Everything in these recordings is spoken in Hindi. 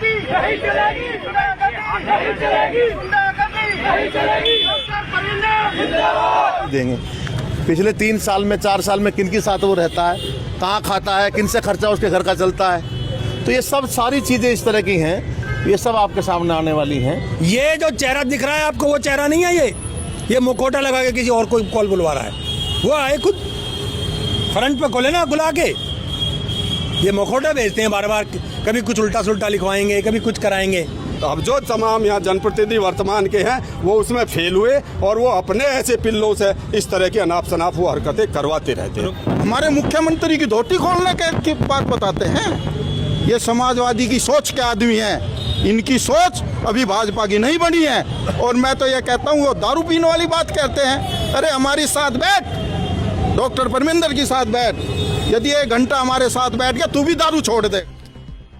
गुंडागर्दी नहीं चलेगी, गुंडागर्दी नहीं चलेगी, गुंडागर्दी नहीं चलेगी। डॉक्टर परमिंदर जिंदाबाद। देंगे पिछले 3 साल में 4 साल में किनके साथ वो रहता है, कहाँ खाता है, किन से खर्चा उसके घर का चलता है, तो ये सब सारी चीज़ें इस तरह की हैं, ये सब आपके सामने आने वाली हैं। ये जो चेहरा दिख रहा है आपको वो चेहरा नहीं है, ये मुखौटा लगा के किसी और कोई कॉल बुलवा रहा है। वो आए खुद फ्रंट पे खोले ना बुला के, ये मुखौटा भेजते हैं बार बार, कभी कुछ उल्टा सुल्टा लिखवाएंगे, कभी कुछ कराएंगे। अब जो तमाम यहाँ जनप्रतिनिधि वर्तमान के हैं वो उसमें फेल हुए और वो अपने ऐसे पिल्लों से इस तरह की अनाप शनाप वो हरकतें करवाते रहते हैं। हमारे मुख्यमंत्री की धोती खोलने की बात बताते हैं। ये समाजवादी की सोच के आदमी हैं, इनकी सोच अभी भाजपा की नहीं बनी है। और मैं तो ये कहता हूँ वो दारू पीने वाली बात कहते हैं। अरे हमारे साथ बैठ, डॉक्टर परमिंदर के साथ बैठ, यदि 1 घंटा हमारे साथ बैठ गया तू भी दारू छोड़ दे।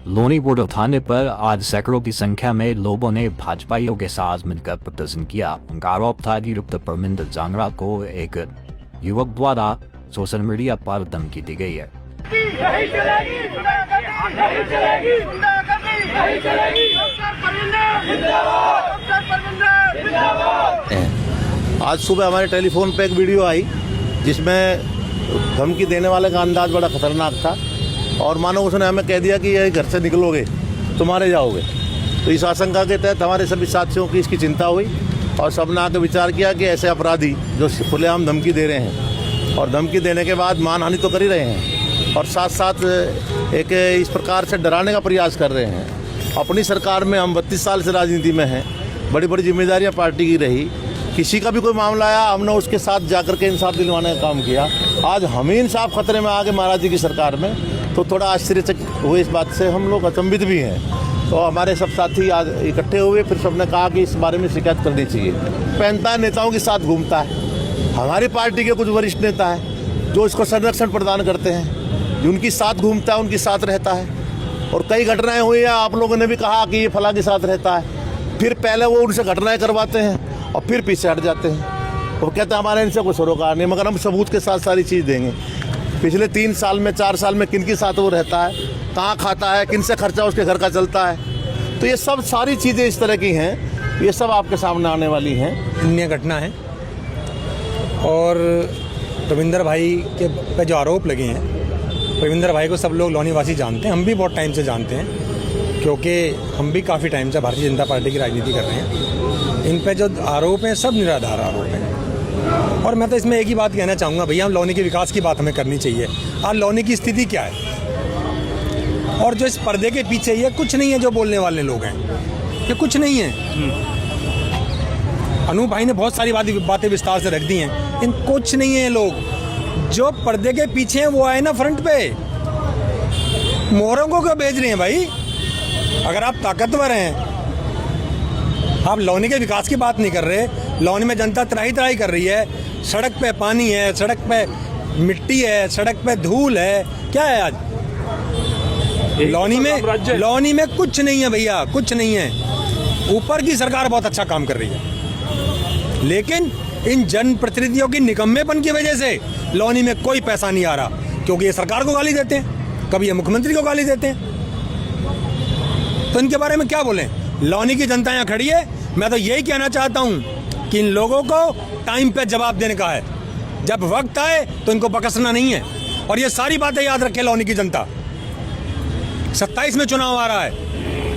लोनी बोर्ड थाने पर आज सैकड़ों की संख्या में लोगों ने भाजपाइयों के साथ मिलकर प्रदर्शन किया। उनका आरोप था कि डॉक्टर परमिंदर जांगड़ा को एक युवक द्वारा सोशल मीडिया पर धमकी दी गई है। नहीं चलेगी, गुंडागर्दी नहीं चलेगी, गुंडागर्दी नहीं चलेगी। डॉक्टर परमिंदर जिंदाबाद, डॉक्टर परमिंदर जिंदाबाद। आज सुबह हमारे टेलीफोन पे एक वीडियो आई जिसमें धमकी देने वाले का अंदाज बड़ा खतरनाक था और मानो उसने हमें कह दिया कि ये घर से निकलोगे तो मारे जाओगे। तो इस आशंका के तहत हमारे सभी साथियों की इसकी चिंता हुई और सबने आकर विचार किया कि ऐसे अपराधी जो खुलेआम धमकी दे रहे हैं और धमकी देने के बाद मानहानि तो कर ही रहे हैं और साथ साथ एक इस प्रकार से डराने का प्रयास कर रहे हैं। अपनी सरकार में हम 32 साल से राजनीति में हैं, बड़ी बड़ी जिम्मेदारियाँ पार्टी की रही, किसी का भी कोई मामला आया हमने उसके साथ जाकर के इंसाफ दिलवाने का काम किया। आज हम ही इंसाफ खतरे में आ गए महाराज जी की सरकार में, तो थोड़ा आश्चर्यचकित हुए इस बात से, हम लोग अचंभित भी हैं। तो हमारे सब साथी आज इकट्ठे हुए, फिर सबने कहा कि इस बारे में शिकायत करनी चाहिए। पहनता नेताओं के साथ घूमता है, हमारी पार्टी के कुछ वरिष्ठ नेता हैं जो इसको संरक्षण प्रदान करते हैं, जो उनके साथ घूमता है, उनके साथ रहता है। और कई घटनाएं हुई हैं, आप लोगों ने भी कहा कि ये फलां के साथ रहता है, फिर पहले वो उनसे घटनाएं करवाते हैं और फिर पीछे हट जाते हैं। वो कहते हैं हमारे इनसे कोई सरोकार नहीं, मगर हम सबूत के साथ सारी चीज़ देंगे। पिछले 3 साल में 4 साल में किनके साथ वो रहता है, कहाँ खाता है, किन से खर्चा उसके घर का चलता है, तो ये सब सारी चीज़ें इस तरह की हैं, ये सब आपके सामने आने वाली हैं। अन्य घटना है और परमिंदर भाई के पे जो आरोप लगे हैं, परमिंदर भाई को सब लोग लोनी वासी जानते हैं, हम भी बहुत टाइम से जानते हैं क्योंकि हम भी काफ़ी टाइम से भारतीय जनता पार्टी की राजनीति कर रहे हैं। इन पे जो आरोप हैं सब निराधार आरोप हैं और मैं तो इसमें एक ही बात कहना चाहूँगा, भैया हम लोनी के विकास की बात हमें करनी चाहिए। आज लोनी की स्थिति क्या है और जो इस पर्दे के पीछे ये कुछ नहीं है, जो बोलने वाले लोग हैं ये कुछ नहीं है। अनूप भाई ने बहुत सारी बातें विस्तार से रख दी हैं, इन कुछ नहीं है। लोग जो पर्दे के पीछे हैं वो आए ना फ्रंट पे, मोहरों को क्यों भेज रहे हैं भाई? अगर आप ताकतवर हैं, आप लोनी के विकास की बात नहीं कर रहे, लोनी में जनता त्राही त्राही कर रही है, सड़क पे पानी है, सड़क पे मिट्टी है, सड़क पे धूल है, क्या है आज लोनी में कुछ नहीं है भैया, कुछ नहीं है। ऊपर की सरकार बहुत अच्छा काम कर रही है, लेकिन इन जनप्रतिनिधियों की निकम्मेपन की वजह से लोनी में कोई पैसा नहीं आ रहा, क्योंकि ये सरकार को गाली देते हैं, कभी ये मुख्यमंत्री को गाली देते हैं। तो इनके बारे में क्या बोलें? लोनी की जनता यहाँ खड़ी है। मैं तो यही कहना चाहता हूँ कि इन लोगों को टाइम पे जवाब देने का है, जब वक्त आए तो इनको बकसना नहीं है। और ये सारी बातें याद रखे लोनी की जनता, 27 में चुनाव आ रहा है,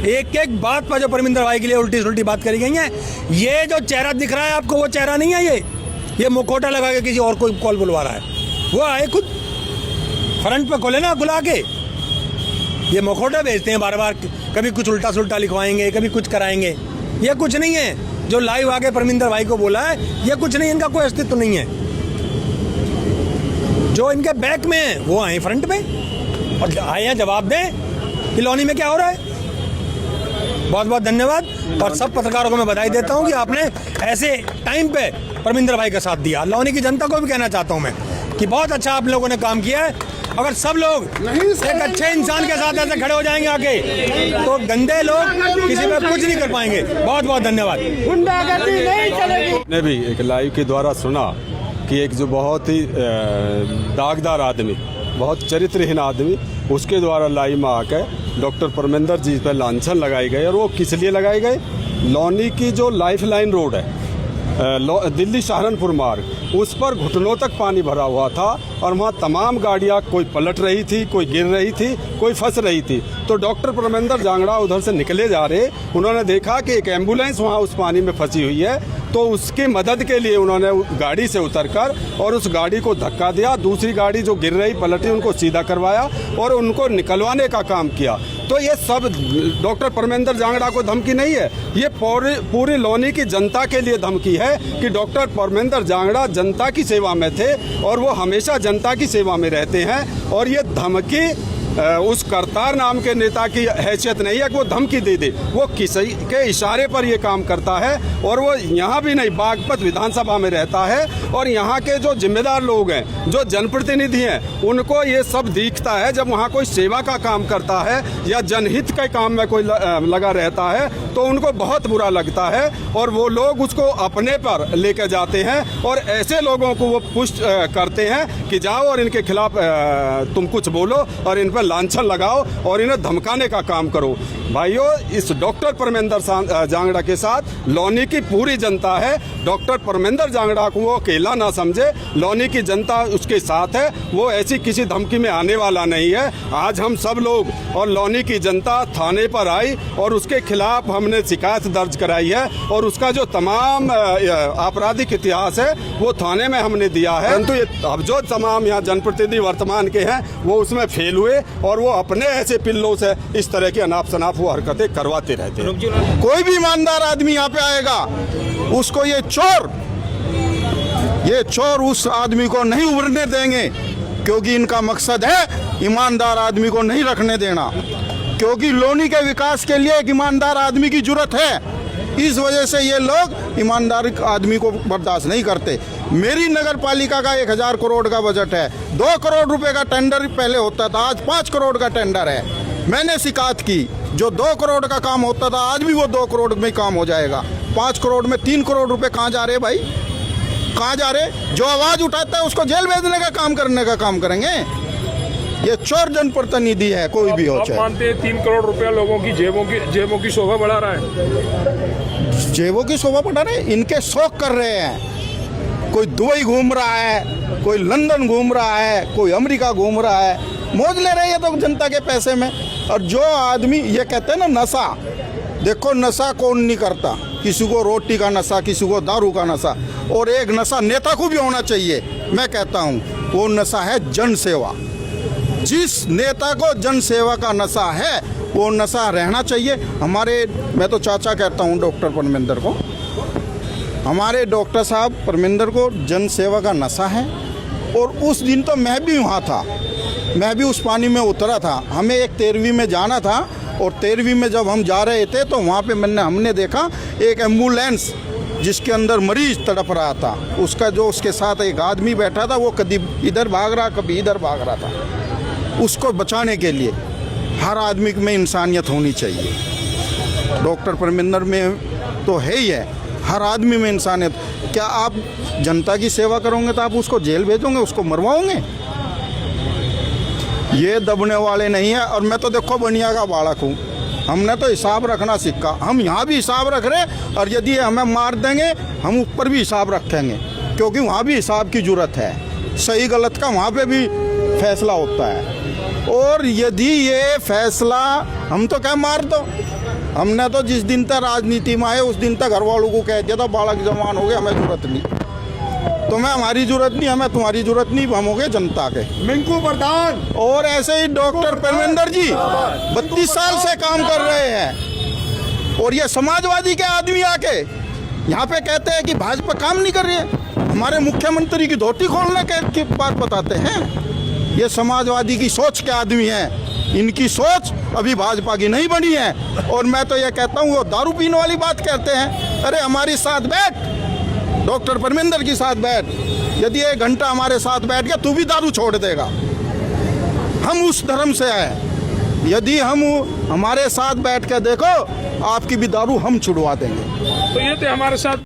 एक एक बात पर जो परमिंदर भाई के लिए उल्टी सुल्टी बात करी गई है। ये जो चेहरा दिख रहा है आपको वो चेहरा नहीं है, ये मुखौटा लगा के किसी और कोई कॉल बुलवा रहा है। वो आए खुद फ्रंट पे खोले ना बुला के, ये मुखौटा भेजते हैं बार बार, कभी कुछ उल्टा सुल्टा लिखवाएंगे, कभी कुछ कराएंगे। ये कुछ नहीं है जो लाइव आगे परमिंदर भाई को बोला है, ये कुछ नहीं, इनका कोई अस्तित्व नहीं है। जो इनके बैक में है वो आए फ्रंट पे और आए हैं जवाब दें कि लोनी में क्या हो रहा है। बहुत बहुत धन्यवाद और सब पत्रकारों को मैं बधाई देता हूं कि आपने ऐसे टाइम पे परमिंदर भाई का साथ दिया। लोनी की जनता को भी कहना चाहता हूं मैं कि बहुत अच्छा आप लोगों ने काम किया है। अगर सब लोग एक अच्छे इंसान के साथ ऐसे खड़े हो जाएंगे आके, तो गंदे लोग किसी पे कुछ नहीं कर पाएंगे। बहुत बहुत धन्यवाद। गुंडागर्दी नहीं चलेगी। ने भी एक लाइव के द्वारा सुना कि एक जो बहुत ही दागदार आदमी, बहुत चरित्रहीन आदमी, उसके द्वारा लाइव में आकर डॉक्टर परमिंदर जी पर लांछन लगाए गए। और वो किस लिए लगाए गए? लौनी की जो लाइफलाइन रोड है, दिल्ली सहारनपुर मार्ग, उस पर घुटनों तक पानी भरा हुआ था और वहाँ तमाम गाड़ियाँ कोई पलट रही थी, कोई गिर रही थी, कोई फंस रही थी। तो डॉक्टर परमिंदर जांगड़ा उधर से निकले जा रहे, उन्होंने देखा कि एक एम्बुलेंस वहाँ उस पानी में फंसी हुई है, तो उसकी मदद के लिए उन्होंने गाड़ी से उतरकर और उस गाड़ी को धक्का दिया। दूसरी गाड़ी जो गिर रही पलटी, उनको सीधा करवाया और उनको निकलवाने का काम किया। तो ये सब डॉक्टर परमिंदर जांगड़ा को धमकी नहीं है, ये पूरी लौनी की जनता के लिए धमकी है कि डॉक्टर परमिंदर जांगड़ा जनता की सेवा में थे और वो हमेशा जनता की सेवा में रहते हैं। और ये धमकी उस करतार नाम के नेता की हैसियत नहीं है कि वो धमकी दे दे, वो किसी के इशारे पर ये काम करता है। और वो यहाँ भी नहीं, बागपत विधानसभा में रहता है और यहाँ के जो जिम्मेदार लोग हैं, जो जनप्रतिनिधि हैं, उनको ये सब दिखता है। जब वहाँ कोई सेवा का काम करता है या जनहित के काम में कोई लगा रहता है तो उनको बहुत बुरा लगता है और वो लोग उसको अपने पर लेकर जाते हैं और ऐसे लोगों को वो पुष्ट करते हैं कि जाओ और इनके खिलाफ तुम कुछ बोलो और इन पर लांछन लगाओ और इन्हें धमकाने का काम करो। भाइयों, इस डॉक्टर परमिंदर जांगड़ा के साथ लौनी की पूरी जनता है। डॉक्टर परमिंदर जांगड़ा को वो अकेला ना समझे, लौनी की जनता उसके साथ है, वो ऐसी किसी धमकी में आने वाला नहीं है। आज हम सब लोग और लौनी की जनता थाने पर आई और उसके खिलाफ हमने शिकायत दर्ज कराई है और उसका जो तमाम आपराधिक इतिहास है वो थाने में हमने दिया है। परंतु ये अब जो तमाम यहाँ जनप्रतिनिधि वर्तमान के हैं वो उसमें फेल हुए और वो अपने ऐसे पिल्लों से इस तरह की अनाप शनाप वो हरकतें करवाते रहते हैं। कोई भी ईमानदार आदमी यहाँ पे आएगा, उसको ये चोर उस आदमी को नहीं उभरने देंगे, क्योंकि इनका मकसद है ईमानदार आदमी को नहीं रखने देना। क्योंकि लौनी के विकास के लिए एक ईमानदार आदमी की जरूरत है, इस वजह से ये लोग ईमानदार आदमी को बर्दाश्त नहीं करते। मेरी नगर पालिका का 1000 करोड़ का बजट है, 2 करोड़ रुपए का टेंडर पहले होता था, आज 5 करोड़ का टेंडर है। मैंने शिकायत की, जो 2 करोड़ का काम होता था आज भी वो 2 करोड़ में काम हो जाएगा। 5 करोड़ में 3 करोड़ रुपए कहाँ जा रहे भाई, कहाँ जा रहे? जो आवाज उठाता है उसको जेल भेजने का काम करने का काम करेंगे। ये चोर जनप्रतिनिधि है, कोई भी हो चाहे। मानते हैं 3 करोड़ रुपया लोगों की जेबों की शोभा बढ़ा रहा है, जेबों की शोभा बढ़ा रहे, इनके शौक कर रहे हैं। कोई दुबई घूम रहा है, कोई लंदन घूम रहा है, कोई अमेरिका घूम रहा है, मौज ले रहे हैं तो जनता के पैसे में। और जो आदमी ये कहते हैं ना नशा, देखो नशा कौन नहीं करता, किसी को रोटी का नशा, किसी को दारू का नशा, और एक नशा नेता को भी होना चाहिए। मैं कहता हूँ वो नशा है जन सेवा। जिस नेता को जन सेवा का नशा है वो नशा रहना चाहिए। मैं तो चाचा कहता हूँ डॉक्टर परमिंदर को, हमारे डॉक्टर साहब परमिंदर को जन सेवा का नशा है। और उस दिन तो मैं भी वहाँ था, मैं भी उस पानी में उतरा था। हमें एक 13वीं में जाना था और 13वीं में जब हम जा रहे थे तो वहाँ पे हमने देखा एक एम्बुलेंस जिसके अंदर मरीज तड़प रहा था, उसका जो उसके साथ एक आदमी बैठा था वो कभी इधर भाग रहा कभी इधर भाग रहा था। उसको बचाने के लिए हर आदमी में इंसानियत होनी चाहिए। डॉक्टर परमिंदर में तो है ही है, हर आदमी में इंसानियत। क्या आप जनता की सेवा करोगे तो आप उसको जेल भेजोगे, उसको मरवाओगे? ये दबने वाले नहीं है। और मैं तो देखो बनिया का बालक हूँ, हमने तो हिसाब रखना सीखा। हम यहाँ भी हिसाब रख रहे और यदि हमें मार देंगे हम ऊपर भी हिसाब रखेंगे, क्योंकि वहाँ भी हिसाब की जरूरत है। सही गलत का वहाँ पे भी फैसला होता है। और यदि ये फैसला हम तो क्या मार दो, हमने तो जिस दिन तक राजनीति में आए उस दिन तक घर वालों को कह दिया था बालक जवान हो गए, हमें जरूरत नहीं, तुम्हें हमारी जरूरत नहीं, हमें तुम्हारी जरूरत नहीं, हम हो गए जनता के। मिंकू प्रधान और ऐसे ही डॉक्टर परमिंदर जी 32 साल से काम कर रहे हैं और ये समाजवादी के आदमी आके यहाँ पे कहते हैं कि भाजपा काम नहीं कर रही है, हमारे मुख्यमंत्री की धोती खोलने की बात बताते हैं। ये समाजवादी की सोच के आदमी हैं, इनकी सोच अभी भाजपा की नहीं बनी है। और मैं तो ये कहता हूँ वो दारू पीने वाली बात कहते हैं। अरे हमारे साथ बैठ, डॉक्टर परमिंदर के साथ बैठ, यदि 1 घंटा हमारे साथ बैठ गया तू भी दारू छोड़ देगा। हम उस धर्म से आए, यदि हम हमारे साथ बैठ के देखो आपकी भी दारू हम छुड़वा देंगे। तो ये थे हमारे साथ